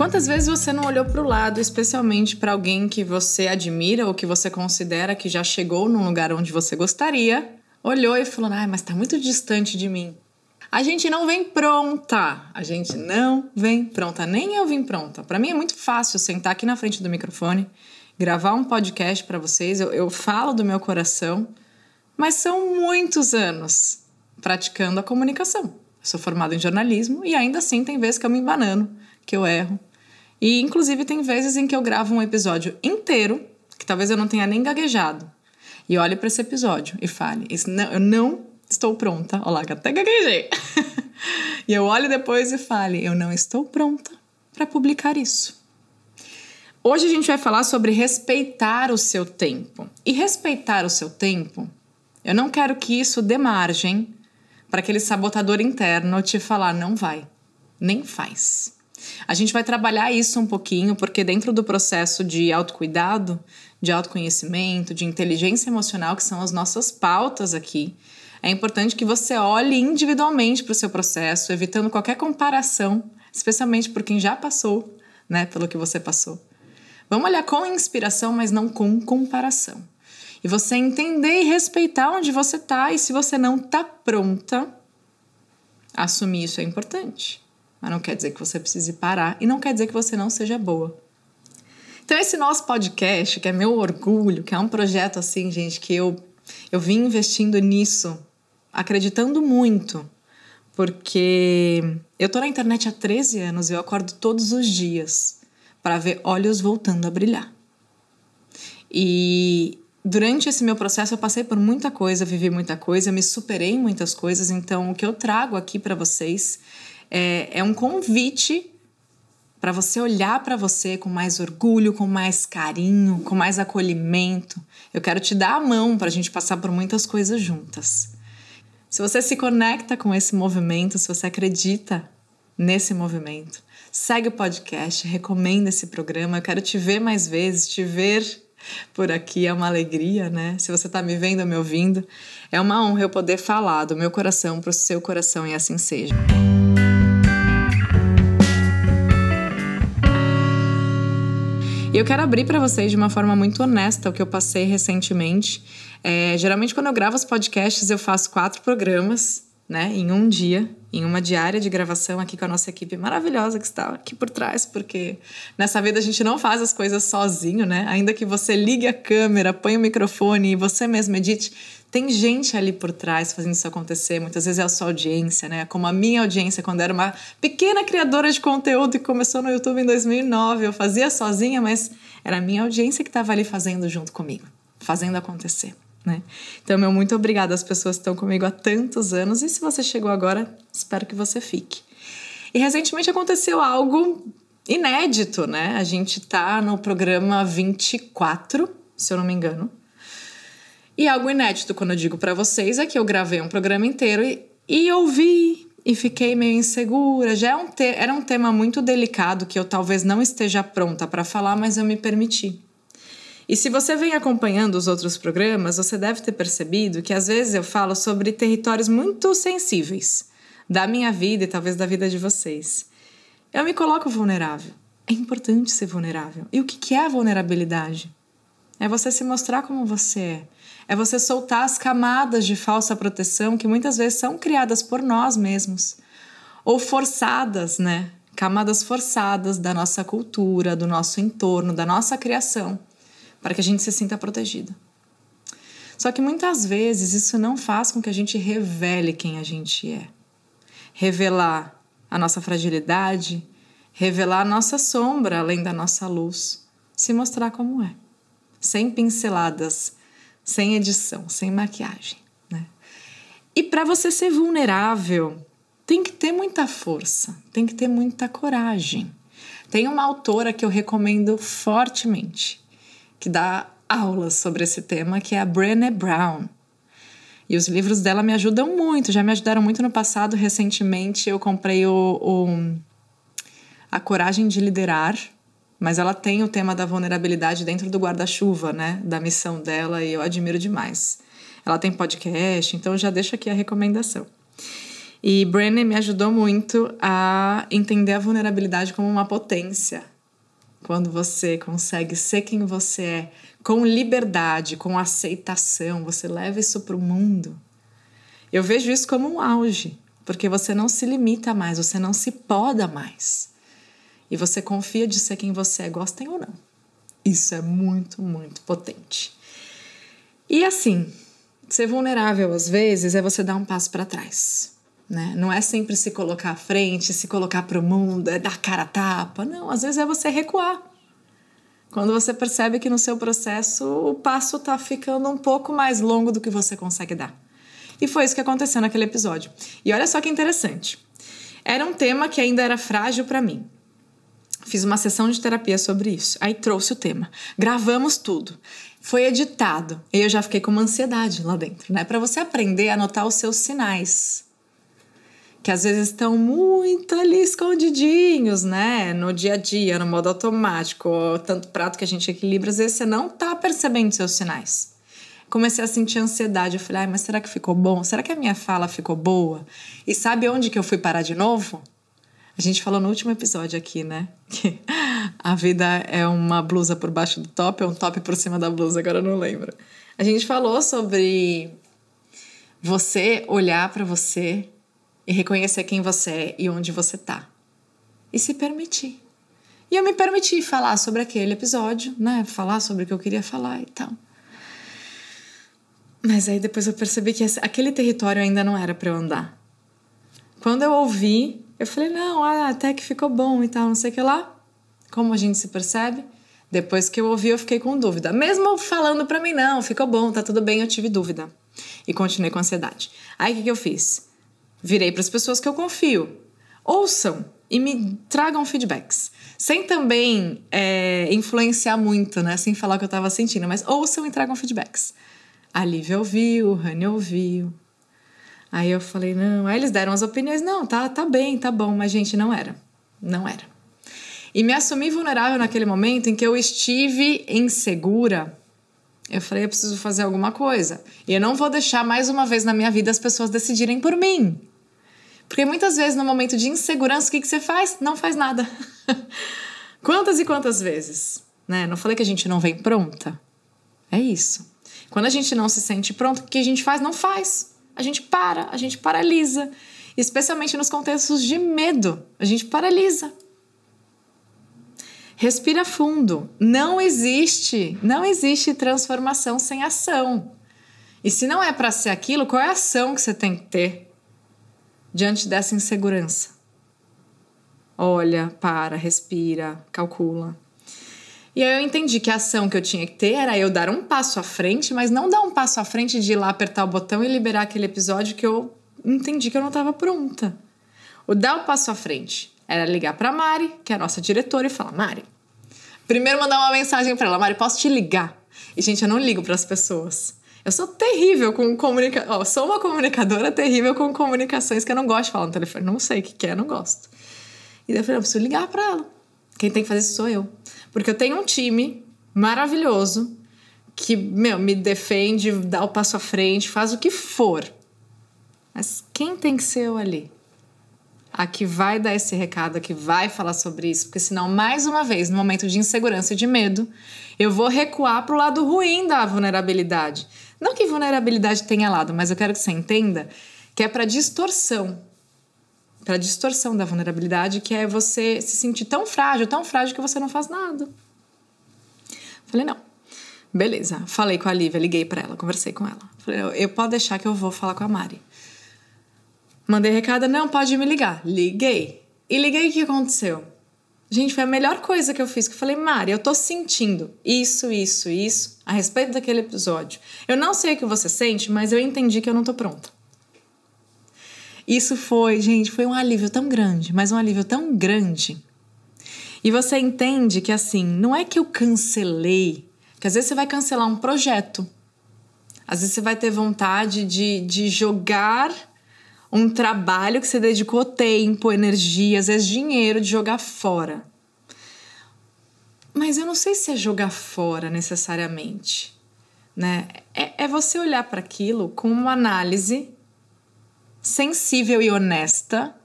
Quantas vezes você não olhou para o lado, especialmente para alguém que você admira ou que você considera que já chegou num lugar onde você gostaria, olhou e falou, mas tá muito distante de mim. A gente não vem pronta, nem eu vim pronta. Para mim é muito fácil sentar aqui na frente do microfone, gravar um podcast para vocês, eu falo do meu coração, mas são muitos anos praticando a comunicação. Eu sou formada em jornalismo e ainda assim tem vezes que eu me embanano, que eu erro. E inclusive tem vezes em que eu gravo um episódio inteiro, que talvez eu não tenha nem gaguejado, e olhe para esse episódio e fale, eu não estou pronta. Olha lá, que até gaguejei. E eu olho depois e fale, eu não estou pronta para publicar isso. Hoje a gente vai falar sobre respeitar o seu tempo. E respeitar o seu tempo, eu não quero que isso dê margem para aquele sabotador interno te falar, não vai, nem faz. A gente vai trabalhar isso um pouquinho, porque dentro do processo de autocuidado, de autoconhecimento, de inteligência emocional, que são as nossas pautas aqui, é importante que você olhe individualmente para o seu processo, evitando qualquer comparação, especialmente por quem já passou, pelo que você passou. Vamos olhar com inspiração, mas não com comparação. E você entender e respeitar onde você está, e se você não está pronta, assumir isso é importante. Mas não quer dizer que você precise parar e não quer dizer que você não seja boa. Então esse nosso podcast, que é meu orgulho, que é um projeto assim, gente, que eu vim investindo nisso, acreditando muito, porque eu tô na internet há 13 anos e eu acordo todos os dias para ver olhos voltando a brilhar. E durante esse meu processo eu passei por muita coisa, vivi muita coisa, me superei em muitas coisas, então o que eu trago aqui para vocês é um convite para você olhar para você com mais orgulho, com mais carinho, com mais acolhimento. Eu quero te dar a mão para a gente passar por muitas coisas juntas. Se você se conecta com esse movimento, se você acredita nesse movimento, segue o podcast, recomenda esse programa. Eu quero te ver mais vezes, te ver por aqui é uma alegria, Se você está me vendo ou me ouvindo, é uma honra eu poder falar do meu coração para o seu coração e assim seja. E eu quero abrir para vocês de uma forma muito honesta o que eu passei recentemente. Geralmente, quando eu gravo os podcasts, eu faço 4 programas, em um dia, em uma diária de gravação aqui com a nossa equipe maravilhosa que está aqui por trás, porque nessa vida a gente não faz as coisas sozinho, Ainda que você ligue a câmera, põe o microfone e você mesmo edite, tem gente ali por trás fazendo isso acontecer. Muitas vezes é a sua audiência, Como a minha audiência, quando era uma pequena criadora de conteúdo que começou no YouTube em 2009. Eu fazia sozinha, mas era a minha audiência que estava ali fazendo junto comigo, fazendo acontecer, Então, meu muito obrigada às pessoas que estão comigo há tantos anos. E se você chegou agora, espero que você fique. E recentemente aconteceu algo inédito, A gente tá no programa 24, se eu não me engano. E algo inédito, quando eu digo para vocês, é que eu gravei um programa inteiro e ouvi e fiquei meio insegura. Já era um tema muito delicado que eu talvez não esteja pronta para falar, mas eu me permiti. E se você vem acompanhando os outros programas, você deve ter percebido que às vezes eu falo sobre territórios muito sensíveis da minha vida e talvez da vida de vocês. Eu me coloco vulnerável. É importante ser vulnerável. E o que é a vulnerabilidade? É você se mostrar como você é. É você soltar as camadas de falsa proteção que muitas vezes são criadas por nós mesmos. Ou forçadas, Camadas forçadas da nossa cultura, do nosso entorno, da nossa criação, para que a gente se sinta protegida. Só que muitas vezes isso não faz com que a gente revele quem a gente é. Revelar a nossa fragilidade, revelar a nossa sombra além da nossa luz, se mostrar como é. Sem pinceladas, sem edição, sem maquiagem, E para você ser vulnerável, tem que ter muita força, tem que ter muita coragem. Tem uma autora que eu recomendo fortemente, que dá aulas sobre esse tema, que é a Brené Brown. E os livros dela me ajudam muito, já me ajudaram muito no passado. Recentemente eu comprei A Coragem de Liderar, mas ela tem o tema da vulnerabilidade dentro do guarda-chuva, da missão dela, e eu admiro demais. Ela tem podcast, então já deixo aqui a recomendação. E Brené me ajudou muito a entender a vulnerabilidade como uma potência. Quando você consegue ser quem você é, com liberdade, com aceitação, você leva isso para o mundo. Eu vejo isso como um auge, porque você não se limita mais, você não se poda mais. E você confia de ser quem você é, gostem ou não. Isso é muito, muito potente. E assim, ser vulnerável às vezes é você dar um passo para trás. Né? Não é sempre se colocar à frente, se colocar para o mundo, é dar cara a tapa. Não, às vezes é você recuar. Quando você percebe que no seu processo o passo está ficando um pouco mais longo do que você consegue dar. E foi isso que aconteceu naquele episódio. E olha só que interessante. Era um tema que ainda era frágil para mim. Fiz uma sessão de terapia sobre isso. Aí trouxe o tema. Gravamos tudo. Foi editado. E eu já fiquei com uma ansiedade lá dentro, né? Para você aprender a notar os seus sinais. Que às vezes estão muito ali escondidinhos, né? No dia a dia, no modo automático, tanto prato que a gente equilibra, às vezes você não tá percebendo seus sinais. Comecei a sentir ansiedade, eu falei, mas será que ficou bom? Será que a minha fala ficou boa? E sabe onde que eu fui parar de novo? A gente falou no último episódio aqui, né? Que a vida é uma blusa por baixo do top, é um top por cima da blusa, agora eu não lembro. A gente falou sobre você olhar pra você e reconhecer quem você é e onde você tá. E se permitir. E eu me permiti falar sobre aquele episódio, né? Falar sobre o que eu queria falar e tal. Mas aí depois eu percebi que aquele território ainda não era pra eu andar. Quando eu ouvi, eu falei, não, até que ficou bom e tal, não sei o que lá. Como a gente se percebe? Depois que eu ouvi, eu fiquei com dúvida. Mesmo falando pra mim, não, ficou bom, tá tudo bem, eu tive dúvida. E continuei com ansiedade. Aí o que eu fiz? Virei para as pessoas que eu confio. Ouçam e me tragam feedbacks. Sem também influenciar muito, né? Sem falar o que eu estava sentindo. Mas ouçam e tragam feedbacks. A Lívia ouviu, o Rani ouviu. Aí eu falei, não. Aí eles deram as opiniões. Não, tá bem, tá bom. Mas, gente, não era. Não era. E me assumi vulnerável naquele momento em que eu estive insegura. Eu falei, eu preciso fazer alguma coisa. E eu não vou deixar mais uma vez na minha vida as pessoas decidirem por mim. Porque muitas vezes no momento de insegurança, o que você faz? Não faz nada. Quantas e quantas vezes? Né? Não falei que a gente não vem pronta? É isso. Quando a gente não se sente pronta, o que a gente faz? Não faz. A gente paralisa. Especialmente nos contextos de medo. A gente paralisa. Respira fundo. Não existe transformação sem ação. E se não é para ser aquilo, qual é a ação que você tem que ter diante dessa insegurança? Olha, para, respira, calcula. E aí eu entendi que a ação que eu tinha que ter era eu dar um passo à frente, mas não dar um passo à frente de ir lá apertar o botão e liberar aquele episódio que eu entendi que eu não estava pronta. O dar o passo à frente era ligar para Mari, que é a nossa diretora, e falar, Mari, primeiro mandar uma mensagem para ela, Mari, posso te ligar? E, gente, eu não ligo para as pessoas. Eu sou terrível com comunicação. Sou uma comunicadora terrível com comunicações que eu não gosto de falar no telefone. Não sei o que é, não gosto. E daí eu falei, eu preciso ligar para ela. Quem tem que fazer isso sou eu. Porque eu tenho um time maravilhoso que, me defende, dá o passo à frente, faz o que for. Mas quem tem que ser eu ali? A que vai dar esse recado, a que vai falar sobre isso, porque senão, mais uma vez, no momento de insegurança e de medo, eu vou recuar pro lado ruim da vulnerabilidade. Não que vulnerabilidade tenha lado, mas eu quero que você entenda que é para distorção da vulnerabilidade, que é você se sentir tão frágil que você não faz nada. Falei, não. Beleza, falei com a Lívia, liguei para ela, conversei com ela. Falei, eu posso deixar que eu vou falar com a Mari. Mandei recado, não, pode me ligar. Liguei. E liguei, o que aconteceu? Gente, foi a melhor coisa que eu fiz. Que eu falei, Mari, eu tô sentindo isso a respeito daquele episódio. Eu não sei o que você sente, mas eu entendi que eu não tô pronta. Isso foi, gente, foi um alívio tão grande, mas um alívio tão grande. E você entende que, assim, não é que eu cancelei, que às vezes você vai cancelar um projeto. Às vezes você vai ter vontade de jogar um trabalho que você dedicou tempo, energia, às vezes dinheiro, de jogar fora. Mas eu não sei se é jogar fora necessariamente, né? É você olhar para aquilo com uma análise sensível e honesta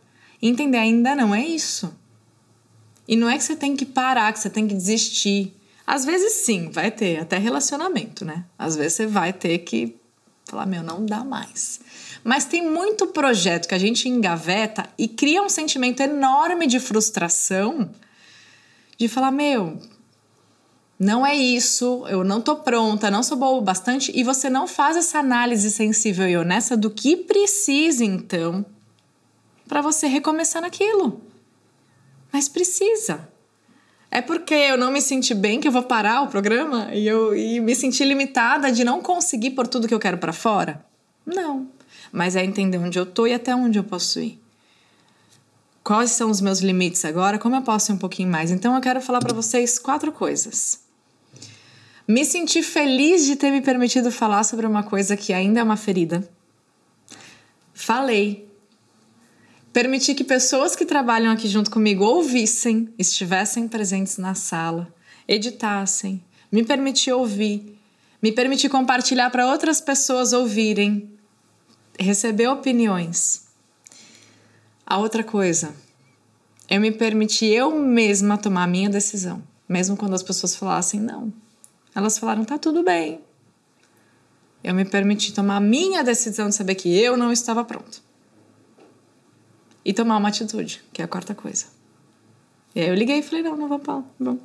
e entender ainda não é isso. E não é que você tem que parar, que você tem que desistir. Às vezes sim, vai ter, até relacionamento, né? Às vezes você vai ter que falar, não dá mais. Mas tem muito projeto que a gente engaveta e cria um sentimento enorme de frustração, de falar, não é isso, eu não tô pronta, não sou boa o bastante, e você não faz essa análise sensível e honesta do que precisa, então, para você recomeçar naquilo. Mas precisa. É porque eu não me senti bem que eu vou parar o programa e me sentir limitada de não conseguir pôr tudo que eu quero para fora? Não. Mas é entender onde eu tô e até onde eu posso ir. Quais são os meus limites agora? Como eu posso ir um pouquinho mais? Então eu quero falar para vocês 4 coisas. Me senti feliz de ter me permitido falar sobre uma coisa que ainda é uma ferida. Falei. Permiti que pessoas que trabalham aqui junto comigo ouvissem, estivessem presentes na sala, editassem, me permiti ouvir, me permiti compartilhar para outras pessoas ouvirem, receber opiniões. A outra coisa, eu me permiti eu mesma tomar a minha decisão, mesmo quando as pessoas falassem não. Elas falaram, tá tudo bem. Eu me permiti tomar a minha decisão de saber que eu não estava pronta. E tomar uma atitude, que é a 4ª coisa. E aí eu liguei e falei, não vou falar, bom.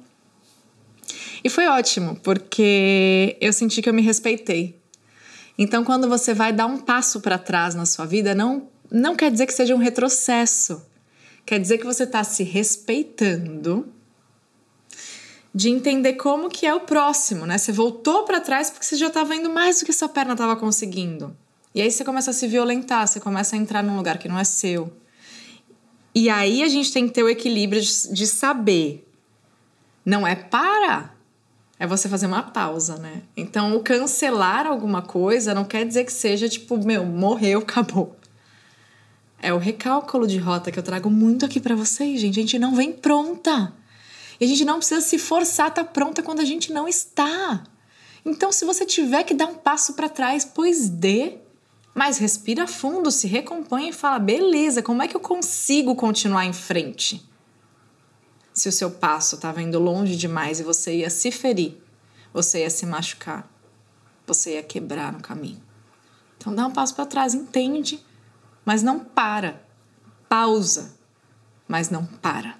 E foi ótimo, porque eu senti que eu me respeitei. Então, quando você vai dar um passo para trás na sua vida, não quer dizer que seja um retrocesso. Quer dizer que você está se respeitando de entender como que é o próximo, né? Você voltou para trás porque você já estava indo mais do que sua perna estava conseguindo. E aí você começa a se violentar, você começa a entrar num lugar que não é seu. E aí a gente tem que ter o equilíbrio de saber. Não é parar, é você fazer uma pausa, né? Então, o cancelar alguma coisa não quer dizer que seja tipo, morreu, acabou. É o recálculo de rota que eu trago muito aqui pra vocês, gente. A gente não vem pronta. E a gente não precisa se forçar a estar pronta quando a gente não está. Então, se você tiver que dar um passo pra trás, pois dê. Mas respira fundo, se recompõe e fala, beleza, como é que eu consigo continuar em frente? Se o seu passo estava indo longe demais e você ia se ferir, você ia se machucar, você ia quebrar no caminho. Então dá um passo para trás, entende, mas não para. Pausa, mas não para.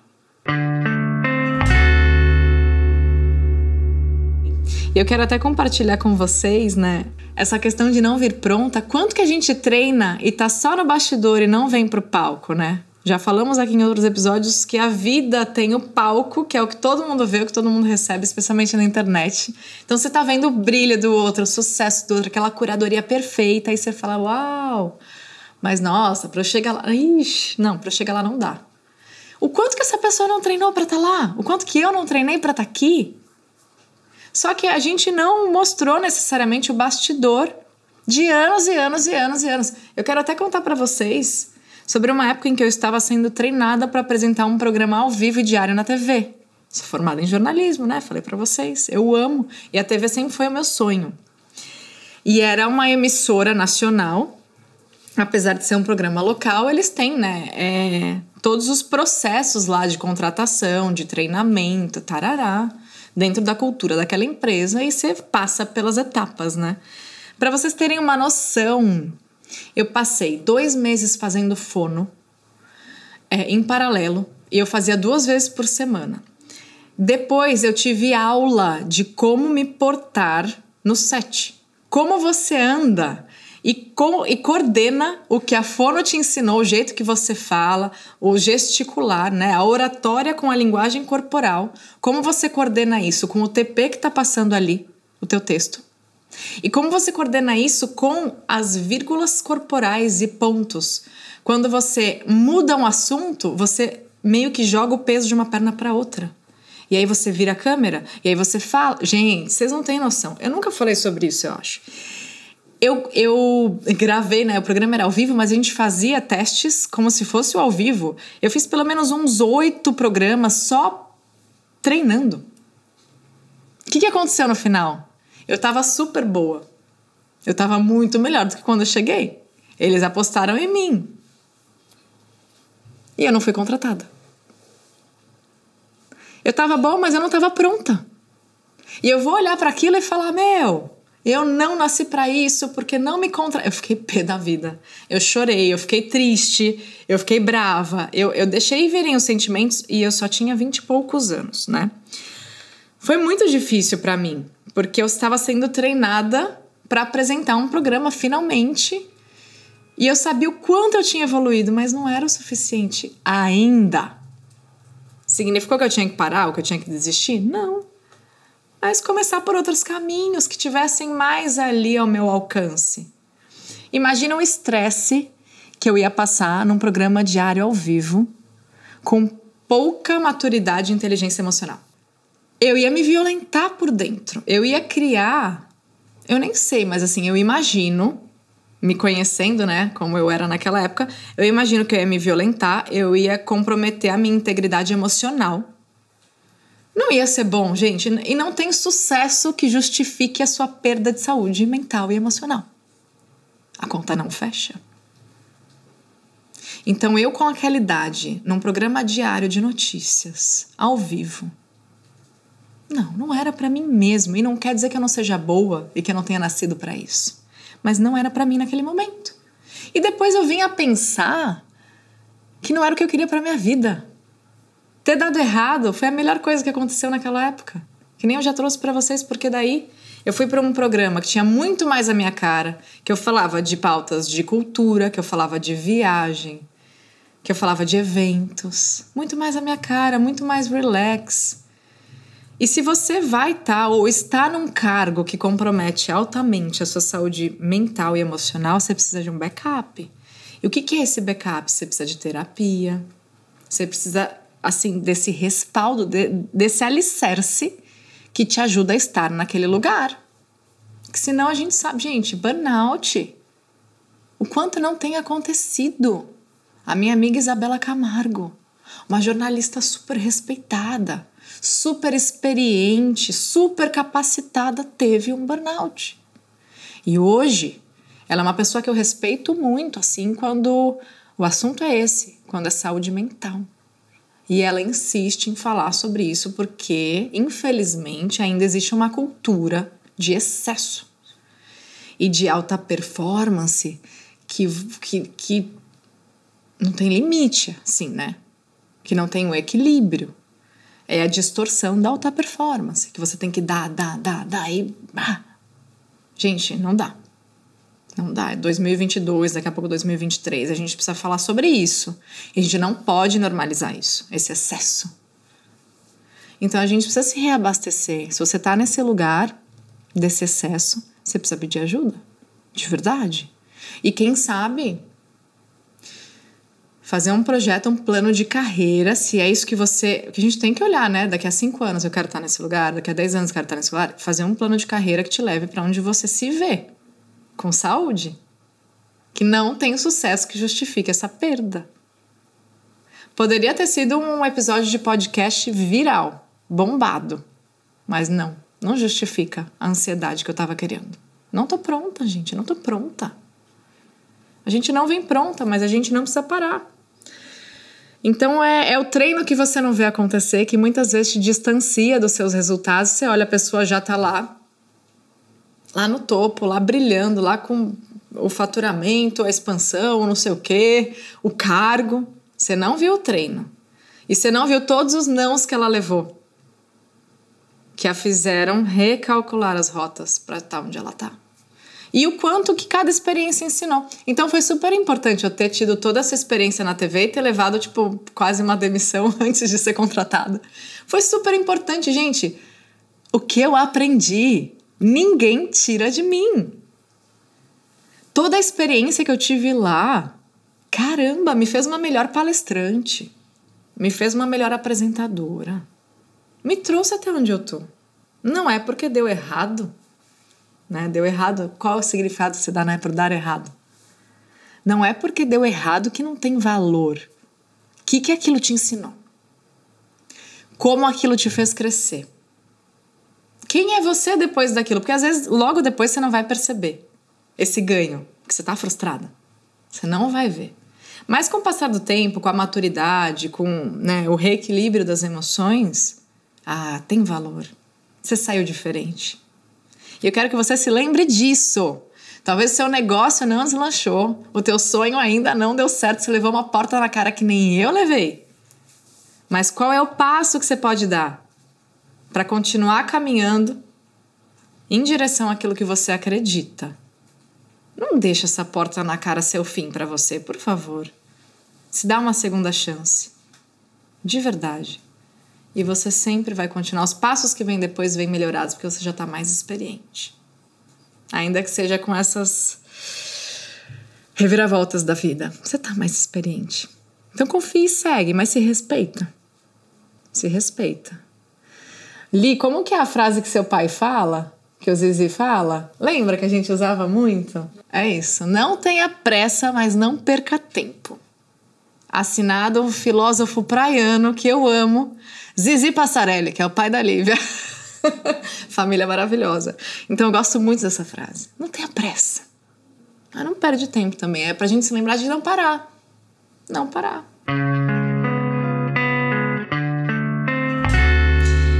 E eu quero até compartilhar com vocês, né, essa questão de não vir pronta. Quanto que a gente treina e tá só no bastidor e não vem pro palco, né? Já falamos aqui em outros episódios que a vida tem o palco, que é o que todo mundo vê, o que todo mundo recebe, especialmente na internet. Então você tá vendo o brilho do outro, o sucesso do outro, aquela curadoria perfeita, aí você fala, uau, mas nossa, pra eu chegar lá, pra eu chegar lá não dá. O quanto que essa pessoa não treinou pra estar lá? O quanto que eu não treinei pra estar aqui? Só que a gente não mostrou necessariamente o bastidor de anos e anos e anos e anos. Eu quero até contar pra vocês sobre uma época em que eu estava sendo treinada para apresentar um programa ao vivo e diário na TV. Sou formada em jornalismo, né? Falei pra vocês. Eu amo. E a TV sempre foi o meu sonho. E era uma emissora nacional. Apesar de ser um programa local, eles têm, né? Todos os processos lá de contratação, de treinamento, tarará, dentro da cultura daquela empresa. E você passa pelas etapas, né? Para vocês terem uma noção, eu passei 2 meses fazendo fono em paralelo e eu fazia 2 vezes por semana. Depois eu tive aula de como me portar no set. Como você anda e coordena o que a fono te ensinou, o jeito que você fala, o gesticular, né? A oratória com a linguagem corporal. Como você coordena isso com o TP que está passando ali, o teu texto. E como você coordena isso com as vírgulas corporais e pontos. Quando você muda um assunto, você meio que joga o peso de uma perna para outra. E aí você vira a câmera, e aí você fala... Gente, vocês não têm noção. Eu nunca falei sobre isso, eu acho. Eu gravei, né? O programa era ao vivo, mas a gente fazia testes como se fosse o ao vivo. Eu fiz pelo menos uns 8 programas só treinando. O que aconteceu no final? Eu tava super boa. Eu tava muito melhor do que quando eu cheguei. Eles apostaram em mim. E eu não fui contratada. Eu tava boa, mas eu não tava pronta. E eu vou olhar para aquilo e falar, eu não nasci para isso porque não me Eu fiquei pé da vida. Eu chorei, eu fiquei triste, eu fiquei brava. Eu deixei virem os sentimentos e eu só tinha 20 e poucos anos, né? Foi muito difícil para mim, porque eu estava sendo treinada para apresentar um programa finalmente. E eu sabia o quanto eu tinha evoluído, mas não era o suficiente ainda. Significou que eu tinha que parar ou que eu tinha que desistir? Não. Mas começar por outros caminhos que tivessem mais ali ao meu alcance. Imagina o estresse que eu ia passar num programa diário ao vivo com pouca maturidade e inteligência emocional. Eu ia me violentar por dentro. Eu ia criar... Eu nem sei, mas assim, eu imagino... Me conhecendo, né, como eu era naquela época, eu imagino que eu ia me violentar, eu ia comprometer a minha integridade emocional. Não ia ser bom, gente, e não tem sucesso que justifique a sua perda de saúde mental e emocional. A conta não fecha. Então eu com aquela idade, num programa diário de notícias, ao vivo, não era pra mim mesmo, e não quer dizer que eu não seja boa e que eu não tenha nascido pra isso. Mas não era pra mim naquele momento. E depois eu vim a pensar que não era o que eu queria pra minha vida. Ter dado errado foi a melhor coisa que aconteceu naquela época. Que nem eu já trouxe pra vocês, porque daí eu fui pra um programa que tinha muito mais a minha cara, que eu falava de pautas de cultura, que eu falava de viagem, que eu falava de eventos. Muito mais a minha cara, muito mais relax. E se você vai estar ou está num cargo que compromete altamente a sua saúde mental e emocional, você precisa de um backup. E o que é esse backup? Você precisa de terapia, você precisa, assim, desse respaldo, desse alicerce que te ajuda a estar naquele lugar. Porque senão a gente sabe, gente, burnout, o quanto não tem acontecido. A minha amiga Isabela Camargo, uma jornalista super respeitada, super experiente, super capacitada, teve um burnout. E hoje, ela é uma pessoa que eu respeito muito, assim, quando o assunto é esse, quando é saúde mental. E ela insiste em falar sobre isso porque, infelizmente, ainda existe uma cultura de excesso e de alta performance que não tem limite, assim, né? Que não tem um equilíbrio. É a distorção da alta performance, que você tem que dar e... Gente, não dá. Não dá. É 2022, daqui a pouco 2023. A gente precisa falar sobre isso. E a gente não pode normalizar isso, esse excesso. Então, a gente precisa se reabastecer. Se você tá nesse lugar desse excesso, você precisa pedir ajuda. De verdade. E quem sabe... fazer um projeto, um plano de carreira, se é isso que você... que a gente tem que olhar, né? Daqui a 5 anos eu quero estar nesse lugar, daqui a 10 anos eu quero estar nesse lugar. Fazer um plano de carreira que te leve para onde você se vê. Com saúde. Que não tem o sucesso que justifique essa perda. Poderia ter sido um episódio de podcast viral, bombado. Mas não justifica a ansiedade que eu tava querendo. Não tô pronta, gente, não tô pronta. A gente não vem pronta, mas a gente não precisa parar. Então é o treino que você não vê acontecer, que muitas vezes te distancia dos seus resultados. Você olha, a pessoa já tá lá no topo, lá brilhando, lá com o faturamento, a expansão, não sei o quê, o cargo. Você não viu o treino. E você não viu todos os nãos que ela levou, que a fizeram recalcular as rotas para estar onde ela tá. E o quanto que cada experiência ensinou. Então foi super importante eu ter tido toda essa experiência na TV e ter levado, tipo, quase uma demissão antes de ser contratada. Foi super importante, gente. O que eu aprendi, ninguém tira de mim. Toda a experiência que eu tive lá, caramba, me fez uma melhor palestrante. Me fez uma melhor apresentadora. Me trouxe até onde eu tô. Não é porque deu errado. Né? Deu errado, qual o significado que se dá, né, por dar errado? Não é porque deu errado que não tem valor. O que aquilo te ensinou? Como aquilo te fez crescer? Quem é você depois daquilo? Porque às vezes logo depois você não vai perceber esse ganho, porque você tá frustrada. Você não vai ver. Mas com o passar do tempo, com a maturidade, com, né, o reequilíbrio das emoções, tem valor. Você saiu diferente. E eu quero que você se lembre disso. Talvez o seu negócio não deslanchou, o teu sonho ainda não deu certo, você levou uma porta na cara que nem eu levei. Mas qual é o passo que você pode dar para continuar caminhando em direção àquilo que você acredita? Não deixa essa porta na cara ser o fim para você, por favor. Se dá uma segunda chance. De verdade. E você sempre vai continuar. Os passos que vêm depois vêm melhorados porque você já está mais experiente. Ainda que seja com essas reviravoltas da vida. Você está mais experiente. Então confia e segue, mas se respeita. Se respeita. Li, como que é a frase que seu pai fala? Que o Zizi fala? Lembra que a gente usava muito? É isso. Não tenha pressa, mas não perca tempo. Assinado um filósofo praiano que eu amo, Zizi Passarelli, que é o pai da Lívia. Família maravilhosa. Então eu gosto muito dessa frase. Não tenha pressa. Mas não perde tempo também. É pra gente se lembrar de não parar. Não parar.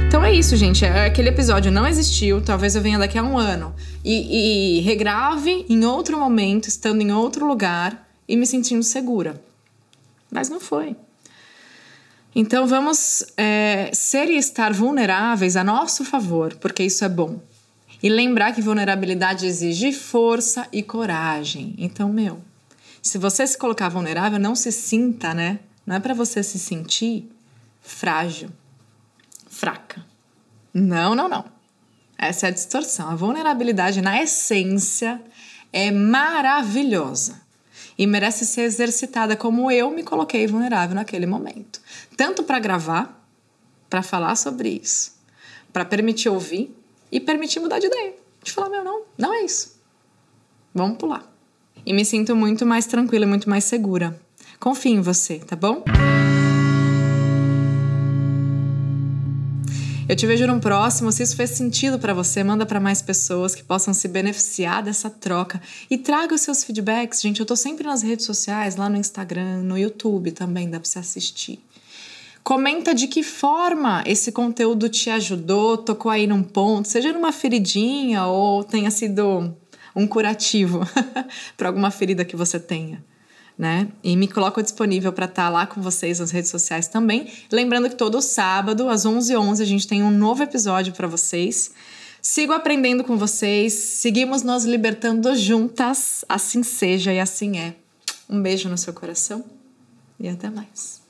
Então é isso, gente. Aquele episódio não existiu. Talvez eu venha daqui a um ano e regrave em outro momento, estando em outro lugar e me sentindo segura. Mas não foi. Então vamos ser e estar vulneráveis a nosso favor, porque isso é bom. E lembrar que vulnerabilidade exige força e coragem. Então, se você se colocar vulnerável, não se sinta, né? Não é pra você se sentir frágil, fraca. Não, não, não. Essa é a distorção. A vulnerabilidade, na essência, é maravilhosa. E merece ser exercitada como eu me coloquei vulnerável naquele momento. Tanto para gravar, para falar sobre isso, para permitir ouvir e permitir mudar de ideia. De falar, não é isso. Vamos pular. E me sinto muito mais tranquila e muito mais segura. Confie em você, tá bom? Eu te vejo no próximo. Se isso fez sentido para você, manda para mais pessoas que possam se beneficiar dessa troca. E traga os seus feedbacks, gente. Eu tô sempre nas redes sociais, lá no Instagram, no YouTube também, dá para você assistir. Comenta de que forma esse conteúdo te ajudou, tocou aí num ponto, seja numa feridinha ou tenha sido um curativo para alguma ferida que você tenha. Né? E me coloco disponível para estar lá com vocês nas redes sociais também. Lembrando que todo sábado, às 11h11, a gente tem um novo episódio para vocês. Sigo aprendendo com vocês, seguimos nos libertando juntas. Assim seja e assim é. Um beijo no seu coração e até mais.